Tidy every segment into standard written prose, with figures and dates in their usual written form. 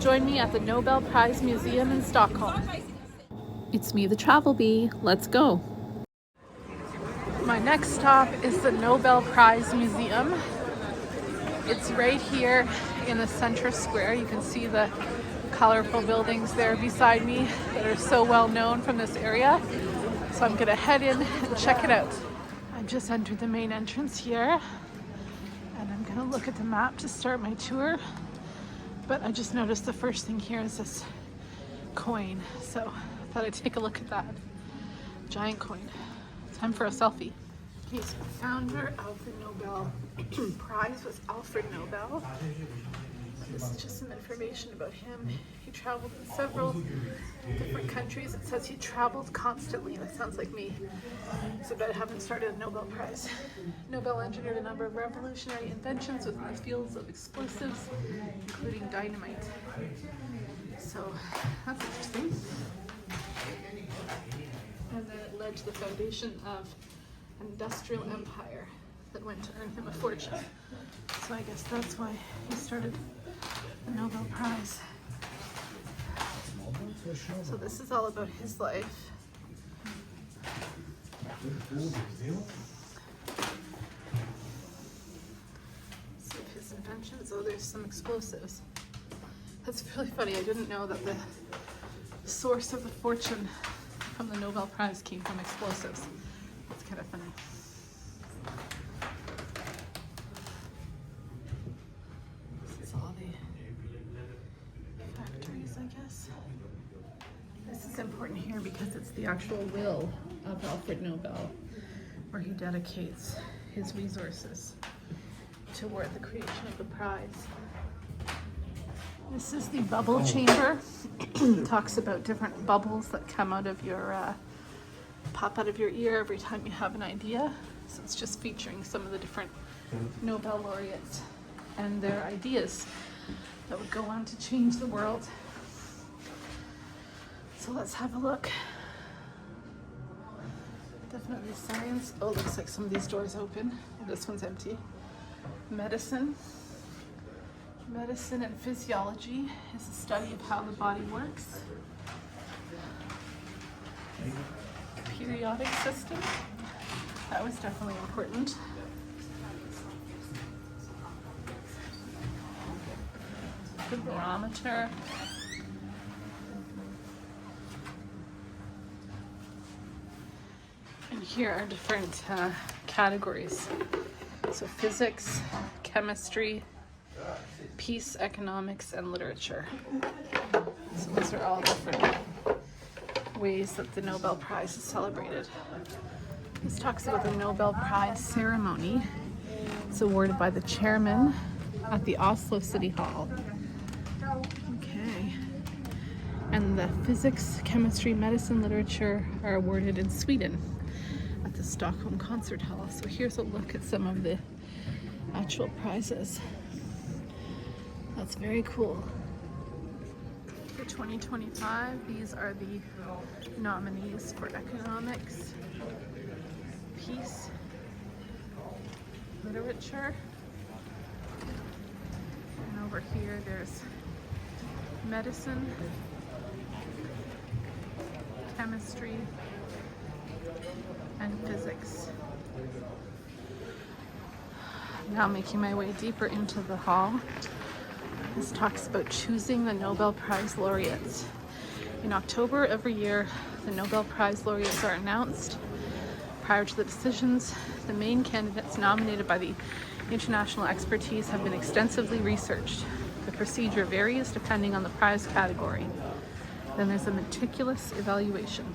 join me at the Nobel Prize Museum in Stockholm. It's me, the travel bee. Let's go. My next stop is the Nobel Prize Museum. It's right here in the center square. You can see the colorful buildings there beside me that are so well known from this area. So I'm gonna head in and check it out. I've just entered the main entrance here, and I'm gonna look at the map to start my tour. But I just noticed the first thing here is this coin. So I thought I'd take a look at that. Giant coin. Time for a selfie. Okay, so the founder of the Nobel Prize was Alfred Nobel. This is just some information about him. He traveled in several different countries. It says he traveled constantly. That sounds like me. So I haven't started a Nobel Prize. Nobel engineered a number of revolutionary inventions within the fields of explosives, including dynamite. So that's interesting. And then it led to the foundation of an industrial empire that went to earn him a fortune. So I guess that's why he started the Nobel Prize. So this is all about his life. Some of his inventions. Oh, there's some explosives. That's really funny. I didn't know that the source of the fortune from the Nobel Prize came from explosives. That's kind of funny. This is all the factories, I guess. This is important here because it's the actual will of Alfred Nobel, where he dedicates his resources toward the creation of the prize. This is the bubble chamber. It talks about different bubbles that come out of your, pop out of your ear every time you have an idea. So it's just featuring some of the different Nobel laureates and their ideas that would go on to change the world. So let's have a look. Definitely science. Oh, looks like some of these doors open. This one's empty. Medicine. Medicine and physiology is the study of how the body works. Periodic system. That was definitely important. The barometer. And here are different categories. So physics, chemistry, peace, economics, and literature. So those are all different ways that the Nobel Prize is celebrated. This talks about the Nobel Prize ceremony. It's awarded by the chairman at the Oslo City Hall. Okay. And the physics, chemistry, medicine, literature are awarded in Sweden at the Stockholm Concert Hall. So here's a look at some of the actual prizes. That's very cool. For 2025, these are the nominees for economics, peace, literature, and over here there's medicine, chemistry, and physics. Now making my way deeper into the hall. This talks about choosing the Nobel Prize laureates. In October every year, the Nobel Prize laureates are announced. Prior to the decisions, the main candidates nominated by the international expertise have been extensively researched. The procedure varies depending on the prize category. Then there's a meticulous evaluation.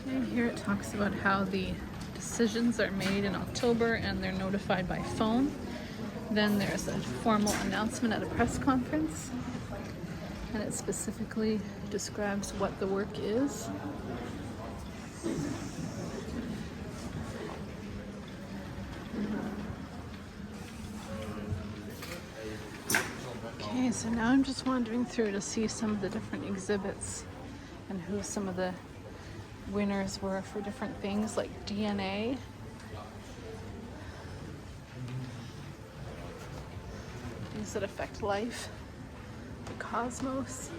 Okay, here it talks about how the decisions are made in October and they're notified by phone. Then there's a formal announcement at a press conference, and it specifically describes what the work is. Okay, so now I'm just wandering through to see some of the different exhibits and who some of the winners were for different things like DNA. things that affect life, the cosmos,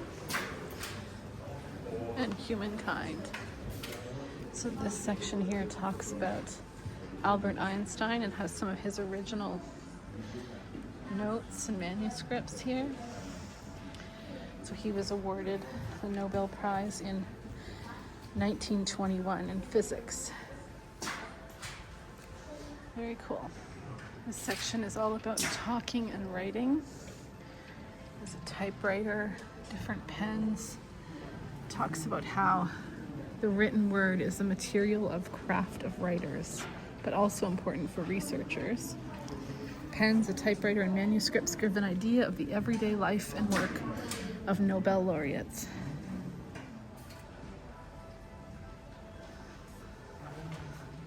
and humankind. So this section here talks about Albert Einstein and has some of his original notes and manuscripts here. So he was awarded the Nobel Prize in 1921 in physics. Very cool. This section is all about talking and writing. There's a typewriter, different pens. It talks about how the written word is the material of craft of writers, but also important for researchers. Pens, a typewriter, and manuscripts give an idea of the everyday life and work of Nobel laureates.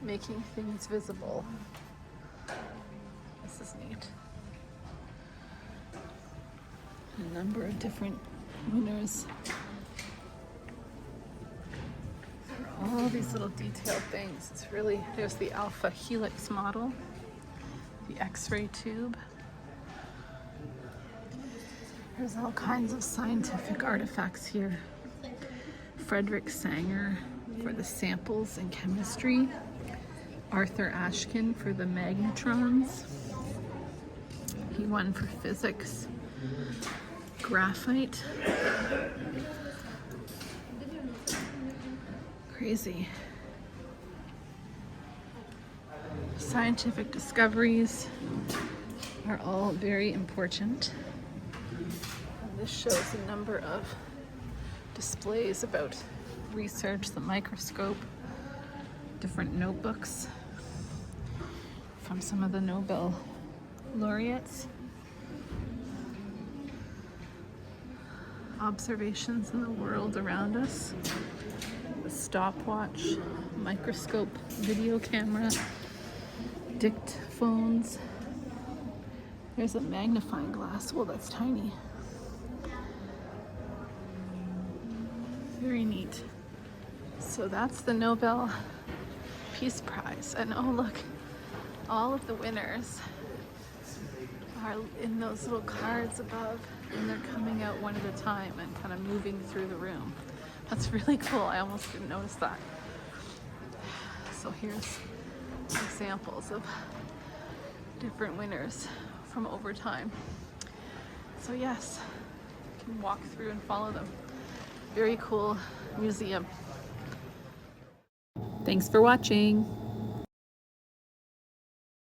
Making things visible. This is neat. A number of different winners. All these little detailed things. It's really, there's the alpha helix model, the X-ray tube. There's all kinds of scientific artifacts here. Frederick Sanger for the samples in chemistry. Arthur Ashkin for the magnetrons. He won for physics. Graphite. Crazy. Scientific discoveries are all very important. And this shows a number of displays about research, the microscope, different notebooks from some of the Nobel laureates. Observations in the world around us. The stopwatch, microscope, video camera, dictaphones. There's a magnifying glass. Well, that's tiny. Very neat. So that's the Nobel Peace Prize. And oh look, all of the winners are in those little cards above, and they're coming out one at a time and kind of moving through the room. That's really cool. I almost didn't notice that. So here's examples of different winners from over time. So yes, you can walk through and follow them. Very cool museum. Thanks for watching.